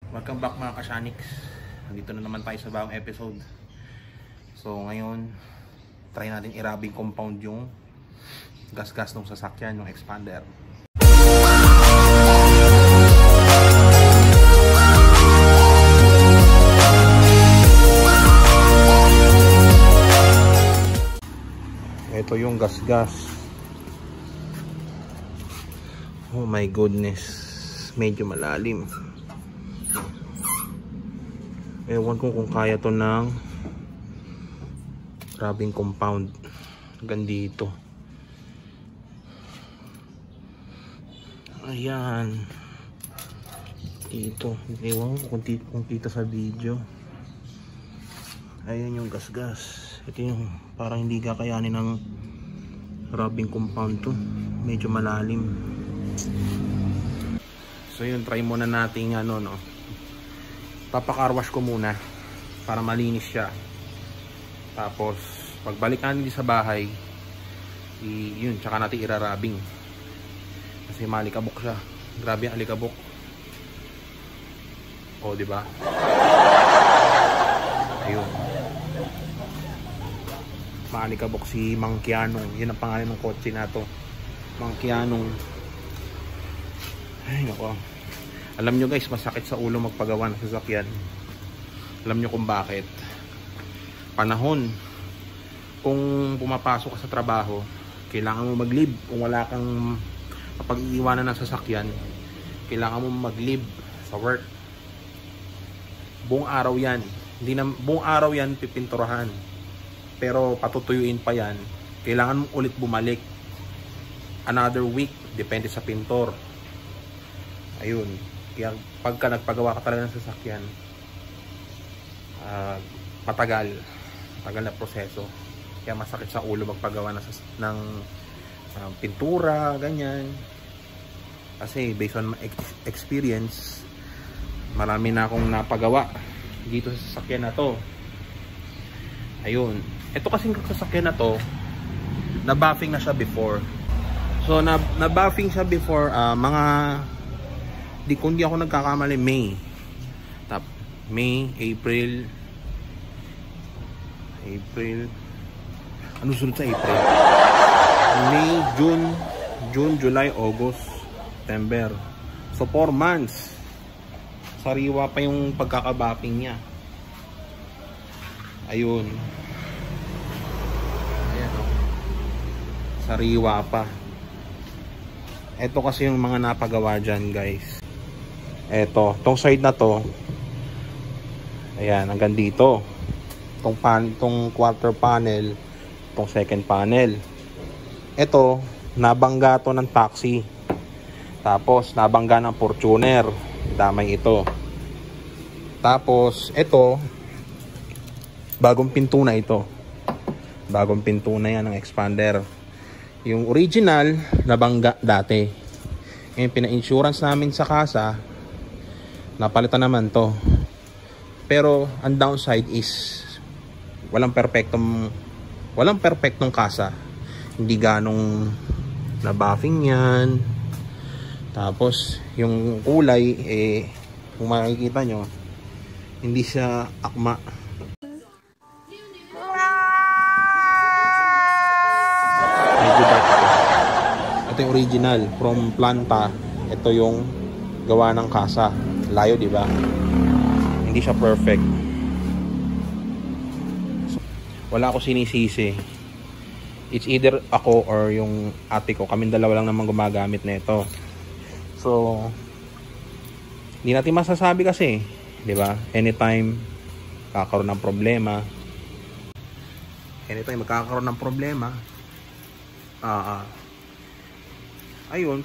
Welcome back mga Kasyaniks. Nandito na naman tayo sa bagong episode. So ngayon, try natin i-rubbing compound yung gas-gas ng sasakyan, yung expander. Ito yung gas-gas. Oh my goodness, medyo malalim. Ewan ko kung kaya to ng rubbing compound hanggang dito. Ayan dito, ewan ko kung kita sa video. Ayan yung gas-gas. Ito yung parang hindi kakayanin ng rubbing compound to, medyo malalim. So yun, try muna nating papakarwash ko muna para malinis siya. Tapos pagbalik natin sa bahay, yun, tsaka natin irarabing kasi malikabok siya. Grabe ang alikabok. O diba? Ayun, maalikabok si Mang Kianong. Yun ang pangalan ng kotse na to, Mang Kianong. Ay nako, alam nyo guys, masakit sa ulo magpagawa ng sasakyan. Alam nyo kung bakit? Panahon. Kung pumapasok ka sa trabaho, kailangan mo mag-leave. Kung wala kang kapag-iwanan ng sasakyan, kailangan mo mag-leave sa work. Buong araw yan. Buong araw yan pipinturahan. Pero patutuyuin pa yan. Kailangan mo ulit bumalik. Another week, depende sa pintor. Ayun. Kaya pagka nagpagawa ka talaga ng sasakyan, matagal na proseso. Kaya masakit sa ulo magpagawa ng pintura, ganyan. Kasi based on my experience, marami na akong napagawa dito sa sasakyan na to. Ayun. Ito kasing sasakyan na to, na-buffing na siya before. So na-buffing siya before kung di ako nagkakamali, May, April. Ano sunod sa April? May, June, July, August, September. So 4 months. Sariwa pa yung pagkakabuffing niya. Ayun. Ayan, sariwa pa. Ito kasi yung mga napagawa dyan guys. Eto, tong side na to, ayan, hanggang dito. Tong quarter panel, tong second panel. Eto, nabangga to ng taxi. Tapos, nabangga ng Fortuner. Damay ito. Tapos, eto, bagong pinto na ito. Bagong pinto na yan ng expander. Yung original, nabangga dati. Yung pina-insurance namin sa kasa, napalitan naman to. Pero ang downside is walang perfectong kasa. Hindi ganong na-buffing yan. Tapos yung kulay, kung makikita nyo, hindi siya akma. Medyo dark ito. Ito yung original from planta. Ito yung gawa ng kasa. Layo, di ba? Hindi siya perfect. So, wala ako sinisisi. It's either ako or yung ate ko. Kaming dalawa lang naman gumagamit na ito. So, hindi natin masasabi kasi, di ba? Anytime magkakaroon ng problema. Anytime magkakaroon ng problema. Ayun,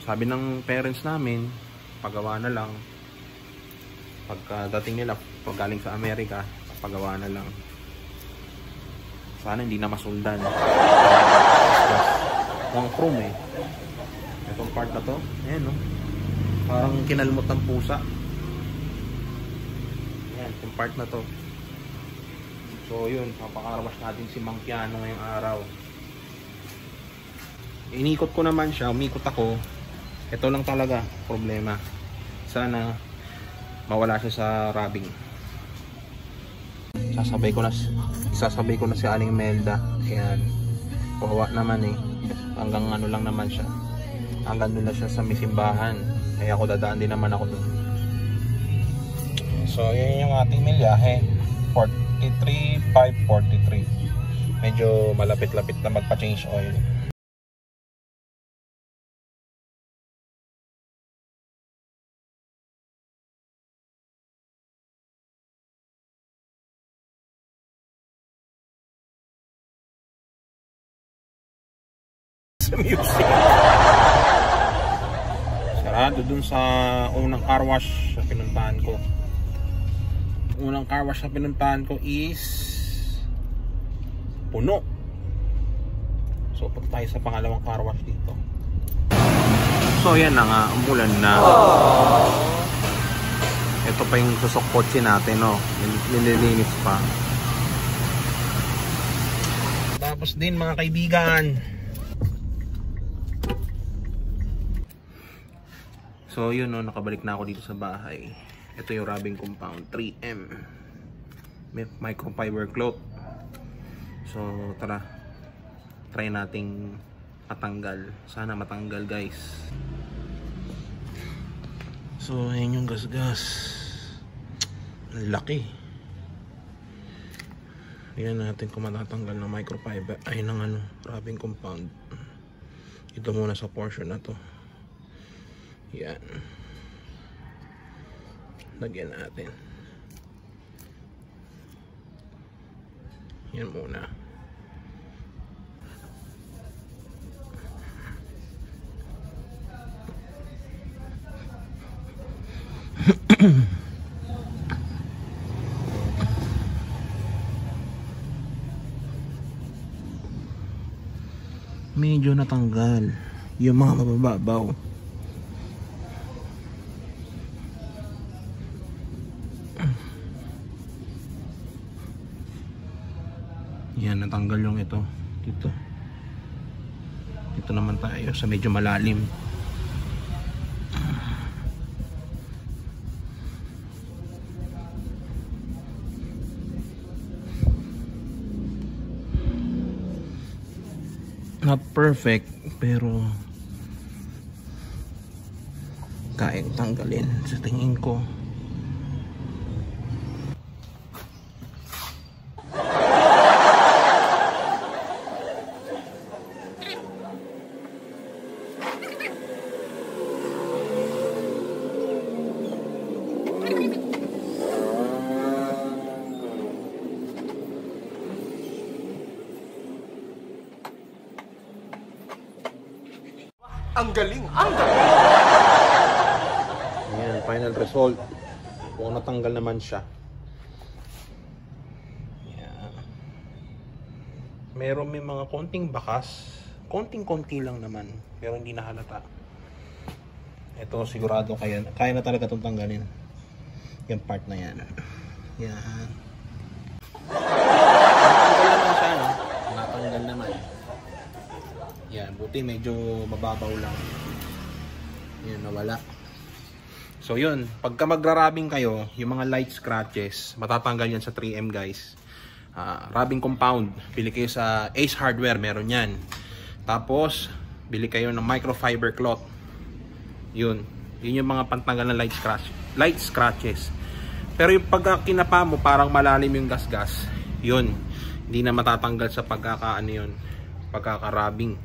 sabi ng parents namin, pagawa na lang. Pagdating nila, pag galing sa Amerika, pagawa na lang. Sana hindi na masundan. Ang chrome itong part na to, ayan no, parang kinalmot ng pusa. Ayan, itong part na to. So yun, papakarwash natin si Mang Kianong ngayong araw. Inikot ko naman siya, umikot ako. Ito lang talaga problema. Sana mawala siya sa rubbing. Sasabay ko na si Aling Melda. Ayan, kawawa naman eh, hanggang ano lang naman siya, hanggang doon na siya sa misimbahan, kaya ako dadaan din naman ako doon. So yun yung ating milyahe, 43,543. Medyo malapit-lapit na magpa-change oil. Music. Sarado dun sa unang car wash na pinuntahan ko. Unang car wash na pinuntahan ko is puno. So punta tayo sa pangalawang car wash dito. So yan na nga, umulan na. Ito pa yung susok kotse natin, no? Nililinis pa. Tapos din mga kaibigan, so yun, no, nakabalik na ako dito sa bahay. Ito yung rubbing compound 3M microfiber cloth. So tara, try nating matanggal. Sana matanggal, guys. So ayun yung gasgas. Ang laki. Tingnan natin kung matatanggal ng microfiber ay ng ano, rubbing compound. Ito muna sa portion na to. Yan, lagyan natin. Yan muna. Medyo natanggal yung mga mabababaw. Yan, natanggal yung ito dito. Ito naman tayo sa medyo malalim. Not perfect, pero kayang tanggalin sa tingin ko. Ang galing! Ang galing! Ayan, final result. Kung natanggal naman siya. Ayan. Meron may mga konting bakas. Konting-konti lang naman. Pero hindi nahalata. Ito sigurado kaya na talaga itong tanggalin. Yung part na yan. Yan. Natanggal naman siya, no? Natanggal naman. Yan, buti medyo mababaw lang. Yan, nawala. So yun, pagka magra-rubbing kayo, yung mga light scratches, matatanggal yan sa 3M, guys. Rubbing compound, bili kayo sa Ace Hardware, meron yan. Tapos, bili kayo ng microfiber cloth. Yun yung mga pantanggal ng light scratches. Pero yung pagka kinapa mo, parang malalim yung gasgas, yun, hindi na matatanggal sa pagkakaano yun, pagkaka-rubbing.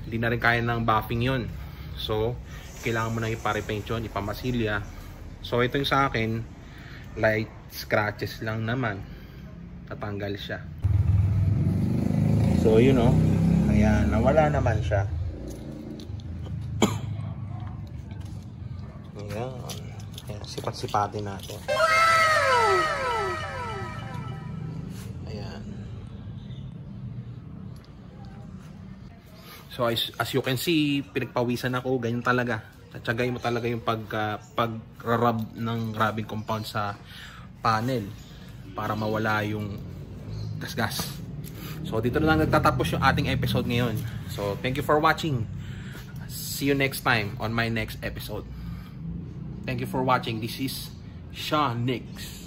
Hindi na rin kaya ng buffing yun. So, kailangan mo na ipa-repaint yun, ipamasilya. So, ito yung sa akin, light scratches lang naman. Tatanggal siya. So, yun o. Ayan, nawala naman siya. Ayan. Ayan, sipat-sipatin natin. So as you can see, pinagpawisan ako, ganyan talaga. Tatsagay mo talaga yung pag-rub ng rubbing compound sa panel para mawala yung gasgas. So dito na lang nagtatapos yung ating episode ngayon. So thank you for watching. See you next time on my next episode. Thank you for watching. This is Shonix.